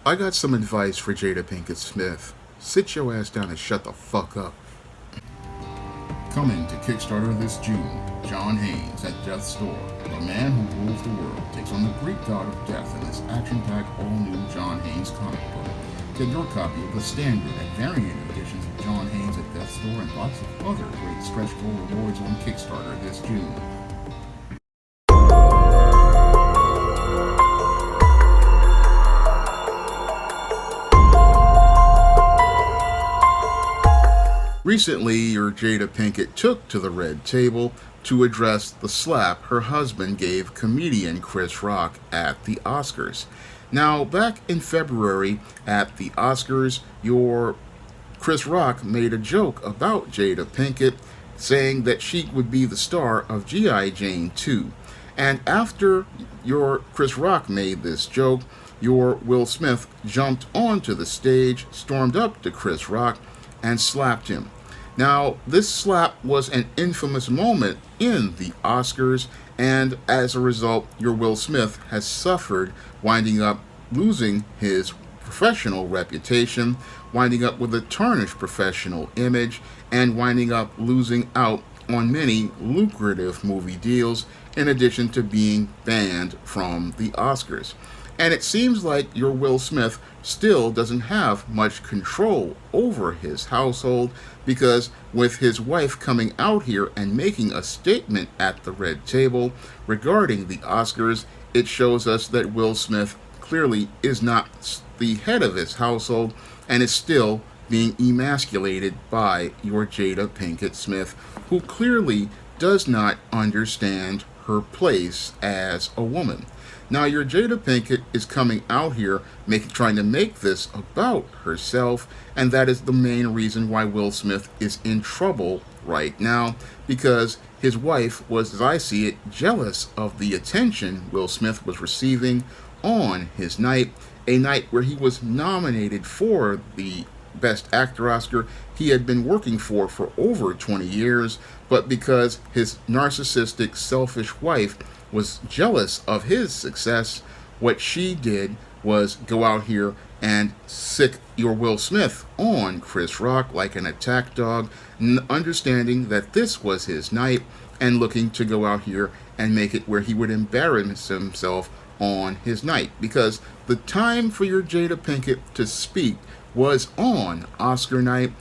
I got some advice for Jada Pinkett Smith. Sit your ass down and shut the fuck up. Coming to Kickstarter this June, John Haynes at Death's Door. The man who rules the world takes on the Greek god of death in this action-packed all-new John Haynes comic book. Get your copy of the standard and variant editions of John Haynes at Death's Door and lots of other great stretch goal rewards on Kickstarter this June. Recently, your Jada Pinkett took to the red table to address the slap her husband gave comedian Chris Rock at the Oscars. Now, back in February at the Oscars, your Chris Rock made a joke about Jada Pinkett, saying that she would be the star of G.I. Jane 2. And after your Chris Rock made this joke, your Will Smith jumped onto the stage, stormed up to Chris Rock, and slapped him. Now, this slap was an infamous moment in the Oscars, and as a result, your Will Smith has suffered, winding up losing his professional reputation, winding up with a tarnished professional image, and winding up losing out on many lucrative movie deals, in addition to being banned from the Oscars. And it seems like your Will Smith still doesn't have much control over his household, because with his wife coming out here and making a statement at the red table regarding the Oscars, it shows us that Will Smith clearly is not the head of his household and is still being emasculated by your Jada Pinkett Smith, who clearly does not understand her place as a woman. Now, your Jada Pinkett is coming out here trying to make this about herself, and that is the main reason why Will Smith is in trouble right now, because his wife was, as I see it, jealous of the attention Will Smith was receiving on his night, a night where he was nominated for the Best Actor Oscar he had been working for over 20 years, but because his narcissistic, selfish wife was jealous of his success, what she did was go out here and sick your Will Smith on Chris Rock like an attack dog, understanding that this was his night and looking to go out here and make it where he would embarrass himself on his night, because the time for your Jada Pinkett to speak was on Oscar night,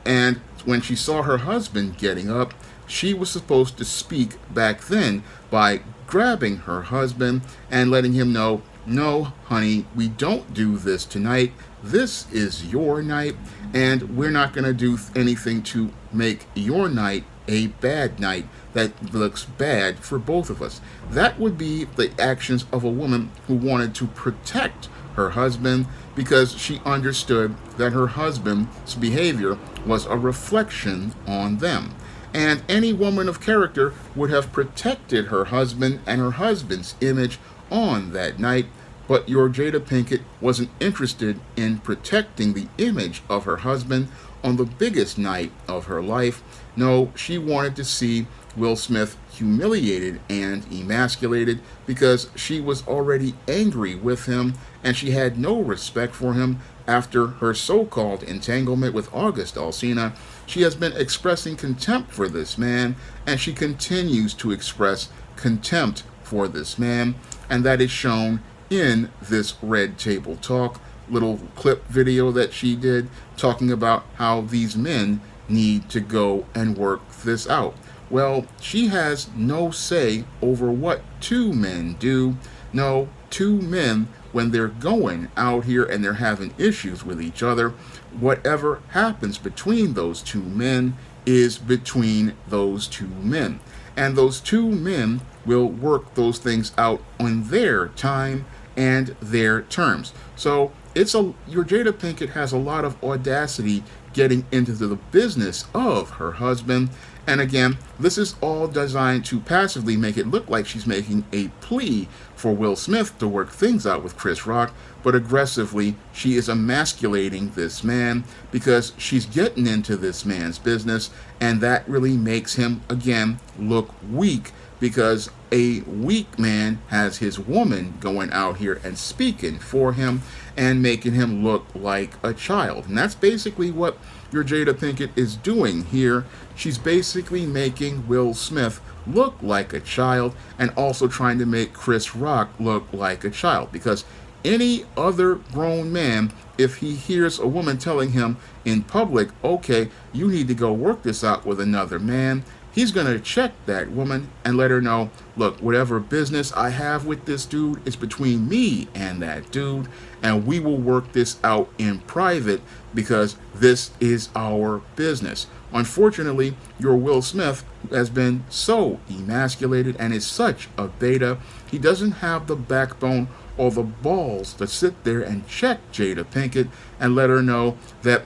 and when she saw her husband getting up, she was supposed to speak back then by grabbing her husband and letting him know, no, honey, we don't do this tonight. This is your night, and we're not going to do anything to make your night a bad night that looks bad for both of us. That would be the actions of a woman who wanted to protect her husband, because she understood that her husband's behavior was a reflection on them. And any woman of character would have protected her husband and her husband's image on that night, but your Jada Pinkett wasn't interested in protecting the image of her husband on the biggest night of her life. No, she wanted to see Will Smith humiliated and emasculated, because she was already angry with him and she had no respect for him after her so-called entanglement with August Alsina. She has been expressing contempt for this man, and she continues to express contempt for this man, and that is shown in this Red Table Talk little clip video that she did, talking about how these men need to go and work this out. Well, she has no say over what two men do. No, two men, when they're going out here and they're having issues with each other, whatever happens between those two men is between those two men. And those two men will work those things out on their time and their terms. So your Jada Pinkett has a lot of audacity getting into the business of her husband. And again, this is all designed to passively make it look like she's making a plea for Will Smith to work things out with Chris Rock, but aggressively she is emasculating this man because she's getting into this man's business, and that really makes him, again, look weak, because a weak man has his woman going out here and speaking for him and making him look like a child. And that's basically what your Jada Pinkett is doing here. She's basically making Will Smith look like a child and also trying to make Chris Rock look like a child, because any other grown man, if he hears a woman telling him in public, okay, you need to go work this out with another man, he's going to check that woman and let her know, look, whatever business I have with this dude is between me and that dude, and we will work this out in private because this is our business. Unfortunately, your Will Smith has been so emasculated and is such a beta. He doesn't have the backbone or the balls to sit there and check Jada Pinkett and let her know that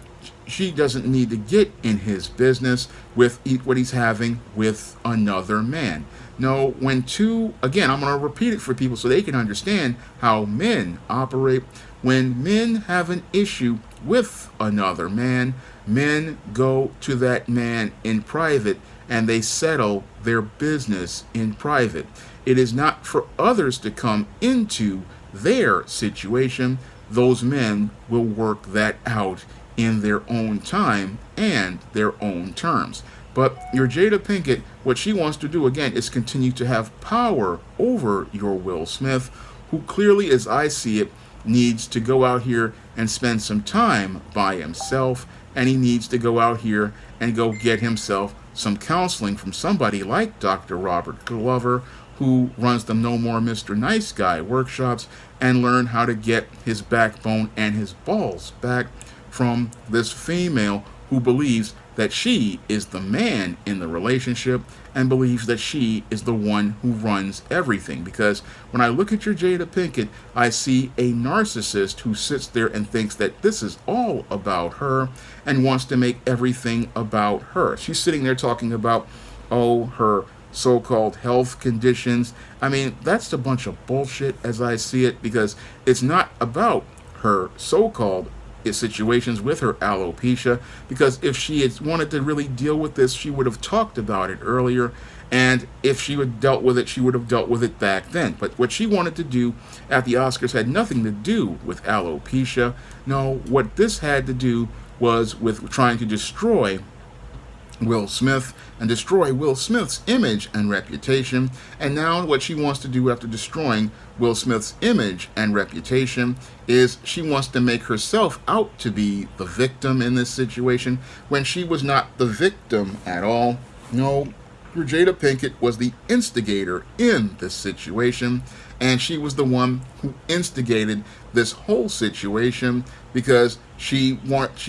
she doesn't need to get in his business with what he's having with another man. No, when two, again, I'm going to repeat it for people so they can understand how men operate. When men have an issue with another man, men go to that man in private and they settle their business in private. It is not for others to come into their situation. Those men will work that out in their own time and their own terms. But your Jada Pinkett, what she wants to do again is continue to have power over your Will Smith, who clearly, as I see it, needs to go out here and spend some time by himself, and he needs to go out here and go get himself some counseling from somebody like Dr. Robert Glover, who runs the No More Mr. Nice Guy workshops, and learn how to get his backbone and his balls back from this female who believes that she is the man in the relationship and believes that she is the one who runs everything. Because when I look at your Jada Pinkett, I see a narcissist who sits there and thinks that this is all about her and wants to make everything about her. She's sitting there talking about, oh, her so-called health conditions. I mean, that's a bunch of bullshit as I see it, because it's not about her so-called situations with her alopecia, because if she had wanted to really deal with this, she would have talked about it earlier, and if she had dealt with it, she would have dealt with it back then. But what she wanted to do at the Oscars had nothing to do with alopecia. No, what this had to do was with trying to destroy Will Smith and destroy Will Smith's image and reputation. And now what she wants to do after destroying Will Smith's image and reputation is she wants to make herself out to be the victim in this situation when she was not the victim at all. No, Jada Pinkett was the instigator in this situation, and she was the one who instigated this whole situation because she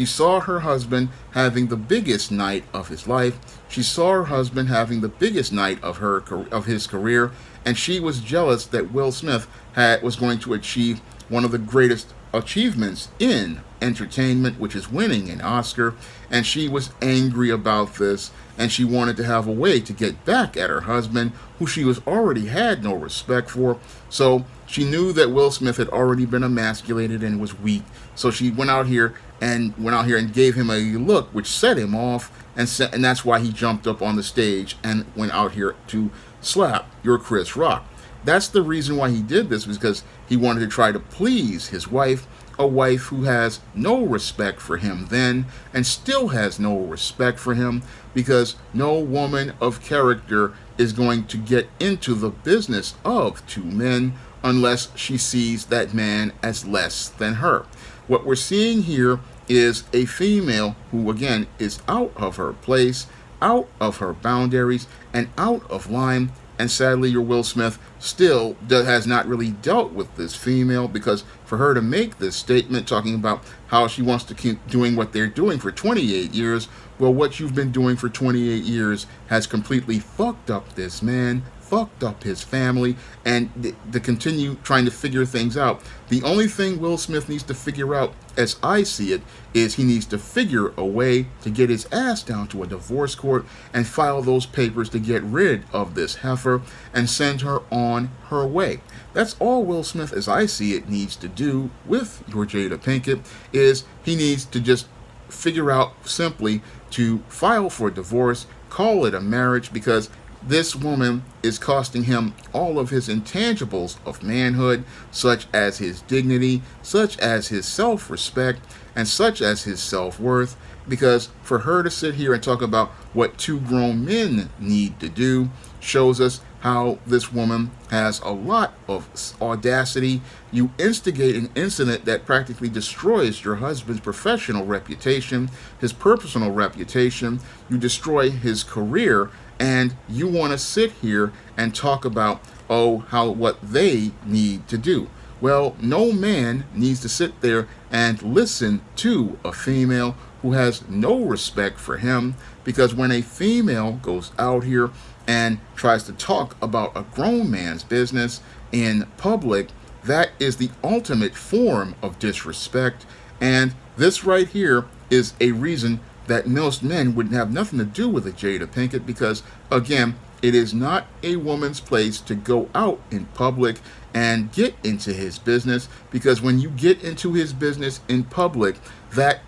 saw her husband having the biggest night of his life. She saw her husband having the biggest night of his career, and she was jealous that Will Smith was going to achieve one of the greatest achievements in entertainment, which is winning an Oscar, and she was angry about this, and she wanted to have a way to get back at her husband, who she was already had no respect for. So she knew that Will Smith had already been emasculated and was weak, so she went out here and gave him a look which set him off, and that's why he jumped up on the stage and went out here to slap your Chris Rock. That's the reason why he did this, was because he wanted to try to please his wife, a wife who has no respect for him then and still has no respect for him, because no woman of character is going to get into the business of two men unless she sees that man as less than her. What we're seeing here is a female who, again, is out of her place, out of her boundaries, and out of line. And sadly, your Will Smith still has not really dealt with this female, because for her to make this statement talking about how she wants to keep doing what they're doing for 28 years, well, what you've been doing for 28 years has completely fucked up this man, fucked up his family, and to continue trying to figure things out. The only thing Will Smith needs to figure out, as I see it, is he needs to figure a way to get his ass down to a divorce court and file those papers to get rid of this heifer and send her on her way. That's all Will Smith, as I see it, needs to do with your Jada Pinkett, is he needs to just figure out simply to file for divorce, call it a marriage, because this woman is costing him all of his intangibles of manhood, such as his dignity, such as his self respect, and such as his self worth. Because for her to sit here and talk about what two grown men need to do shows us how this woman has a lot of audacity. You instigate an incident that practically destroys your husband's professional reputation, his personal reputation. You destroy his career, and you want to sit here and talk about, oh, how what they need to do. Well, no man needs to sit there and listen to a female who has no respect for him, because when a female goes out here and tries to talk about a grown man's business in public, that is the ultimate form of disrespect. And this right here is a reason that most men would have nothing to do with a Jada Pinkett, because, again, it is not a woman's place to go out in public and get into his business, because when you get into his business in public, that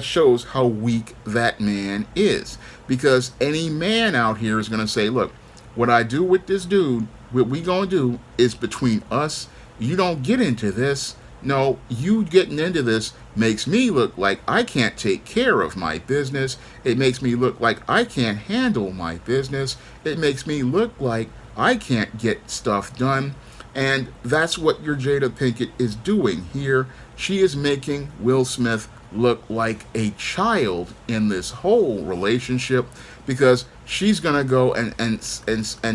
shows how weak that man is. Because any man out here is going to say, look, what I do with this dude, what we going to do is between us. You don't get into this. No, you getting into this makes me look like I can't take care of my business. It makes me look like I can't handle my business. It makes me look like I can't get stuff done. And that's what your Jada Pinkett is doing here. She is making Will Smith look like a child in this whole relationship, because she's gonna go and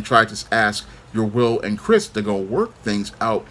try to ask your Will and Chris to go work things out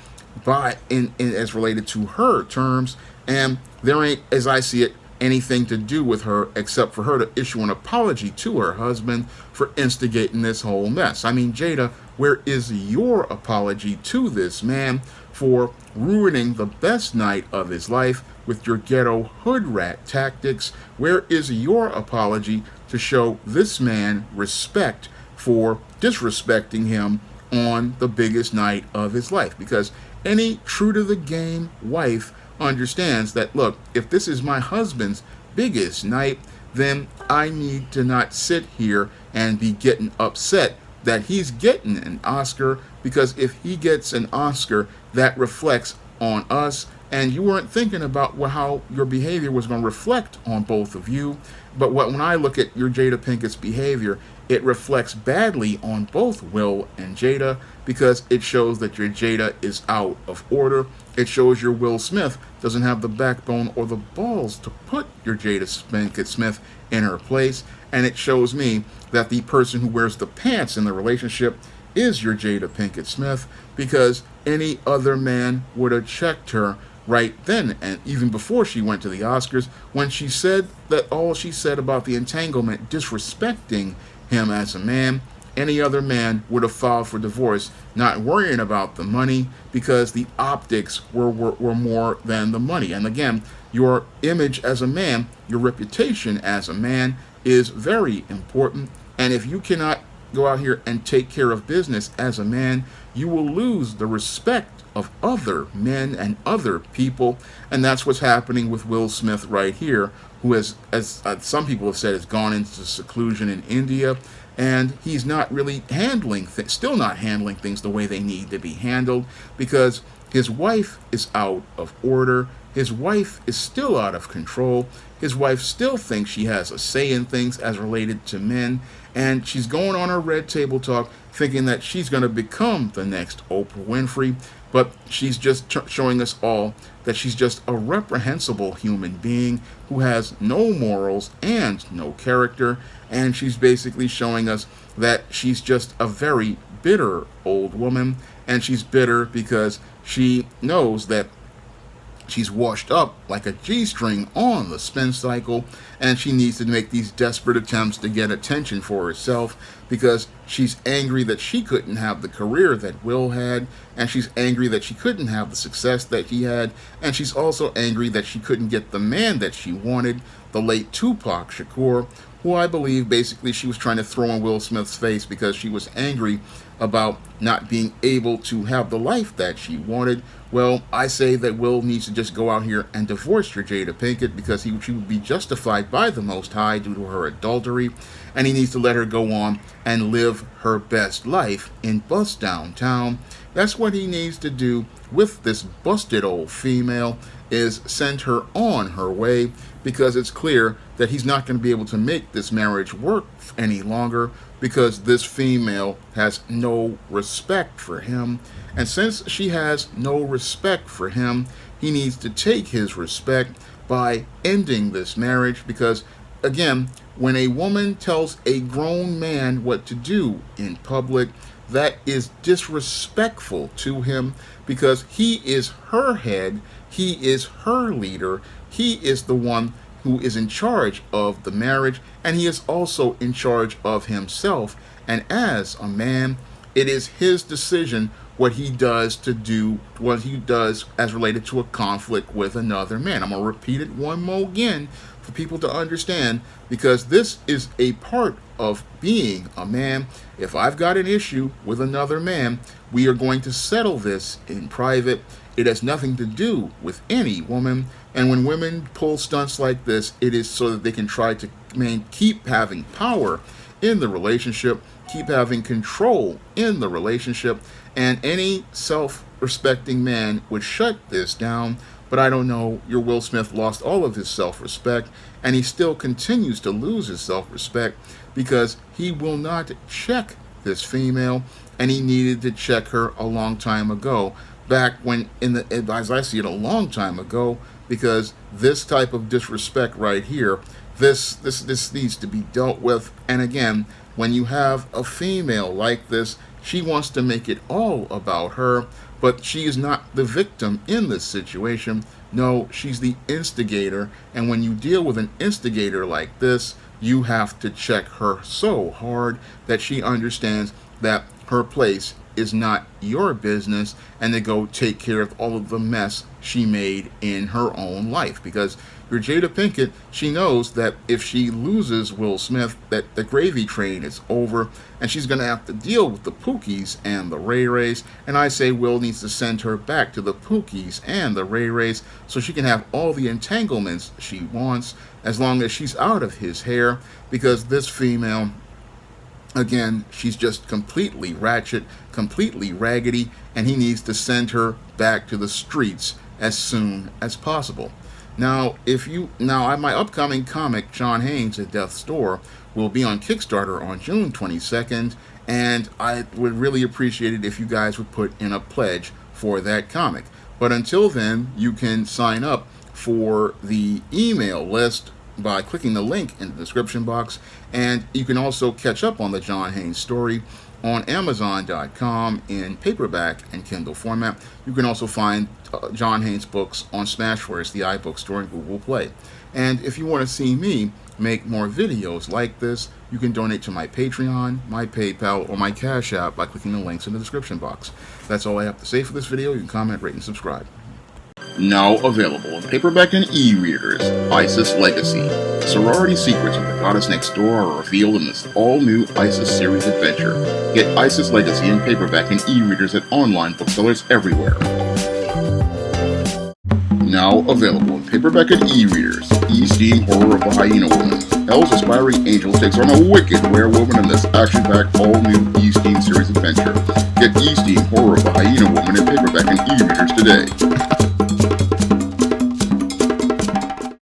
in as related to her terms, and there ain't, as I see it, anything to do with her except for her to issue an apology to her husband for instigating this whole mess. I mean, Jada, where is your apology to this man for ruining the best night of his life with your ghetto hood rat tactics? Where is your apology to show this man respect for disrespecting him on the biggest night of his life? Because any true to the game wife understands that, look, if this is my husband's biggest night, then I need to not sit here and be getting upset that he's getting an Oscar, because if he gets an Oscar, that reflects on us. And you weren't thinking about how your behavior was going to reflect on both of you. But when I look at your Jada Pinkett's behavior, it reflects badly on both Will and Jada, because it shows that your Jada is out of order. It shows your Will Smith doesn't have the backbone or the balls to put your Jada Pinkett Smith in her place. And it shows me that the person who wears the pants in the relationship is your Jada Pinkett Smith, because any other man would have checked her right then, and even before she went to the Oscars, when she said that all she said about the entanglement disrespecting him as a man. Any other man would have filed for divorce, not worrying about the money, because the optics were more than the money. And again, your image as a man, your reputation as a man is very important. And if you cannot go out here and take care of business as a man, you will lose the respect of other men and other people. And that's what's happening with Will Smith right here, who has, as some people have said, has gone into seclusion in India. And he's not really still not handling things the way they need to be handled, because his wife is out of order. His wife is still out of control. His wife still thinks she has a say in things as related to men. And she's going on her red table talk thinking that she's going to become the next Oprah Winfrey. But she's just showing us all that she's just a reprehensible human being who has no morals and no character. And she's basically showing us that she's just a very bitter old woman. And she's bitter because she knows that she's washed up like a G-string on the spin cycle, and she needs to make these desperate attempts to get attention for herself, because she's angry that she couldn't have the career that Will had, and she's angry that she couldn't have the success that he had, and she's also angry that she couldn't get the man that she wanted, the late Tupac Shakur, who I believe basically she was trying to throw in Will Smith's face because she was angry about not being able to have the life that she wanted, Well, I say that Will needs to just go out here and divorce your Jada Pinkett because she would be justified by the Most High due to her adultery, and he needs to let her go on and live her best life in Bust Downtown. That's what he needs to do with this busted old female, is send her on her way, because it's clear that he's not going to be able to make this marriage work any longer because this female has no respect for him. And since she has no respect for him, he needs to take his respect by ending this marriage, because again, when a woman tells a grown man what to do in public, that is disrespectful to him, because he is her head, he is her leader, he is the one who is in charge of the marriage, and he is also in charge of himself. And as a man, it is his decision what he does as related to a conflict with another man. I'm going to repeat it one more again for people to understand, because this is a part of being a man. If I've got an issue with another man, we are going to settle this in private. It has nothing to do with any woman. And when women pull stunts like this, it is so that they can try to keep having power in the relationship, keep having control in the relationship. And any self-respecting man would shut this down. But I don't know, your Will Smith lost all of his self-respect, and he still continues to lose his self-respect because he will not check this female, and he needed to check her a long time ago. Back when, as I see it, a long time ago, because this type of disrespect right here, this needs to be dealt with. And again, when you have a female like this, she wants to make it all about her, but she is not the victim in this situation. No, she's the instigator. And when you deal with an instigator like this, you have to check her so hard that she understands that her place is not your business, and to go take care of all of the mess she made in her own life. Because your Jada Pinkett, she knows that if she loses Will Smith, that the gravy train is over, and she's going to have to deal with the Pookies and the Ray Rays. And I say Will needs to send her back to the Pookies and the Ray Rays so she can have all the entanglements she wants, as long as she's out of his hair, because this female, again, she's just completely ratchet, completely raggedy, and he needs to send her back to the streets as soon as possible. Now, my upcoming comic, John Haynes at Death's Door, will be on Kickstarter on June 22nd, and I would really appreciate it if you guys would put in a pledge for that comic. But until then, you can sign up for the email list by clicking the link in the description box, and you can also catch up on the John Haynes story on Amazon.com in paperback and Kindle format. You can also find John Haynes books on Smashwords, the iBook store, and Google Play. And if you want to see me make more videos like this, you can donate to my Patreon, my PayPal, or my Cash App by clicking the links in the description box. That's all I have to say for this video. You can comment, rate, and subscribe. Now available in paperback and e-readers, ISIS Legacy. Sorority secrets of the goddess next door are revealed in this all-new ISIS series adventure. Get ISIS Legacy in paperback and e-readers at online booksellers everywhere. Now available in paperback and e-readers, E-Steam Horror of the Hyena Woman. Hell's aspiring angel takes on a wicked werewolf in this action-packed all-new E-Steam series adventure. Get E-Steam Horror of the Hyena Woman in paperback and e-readers today.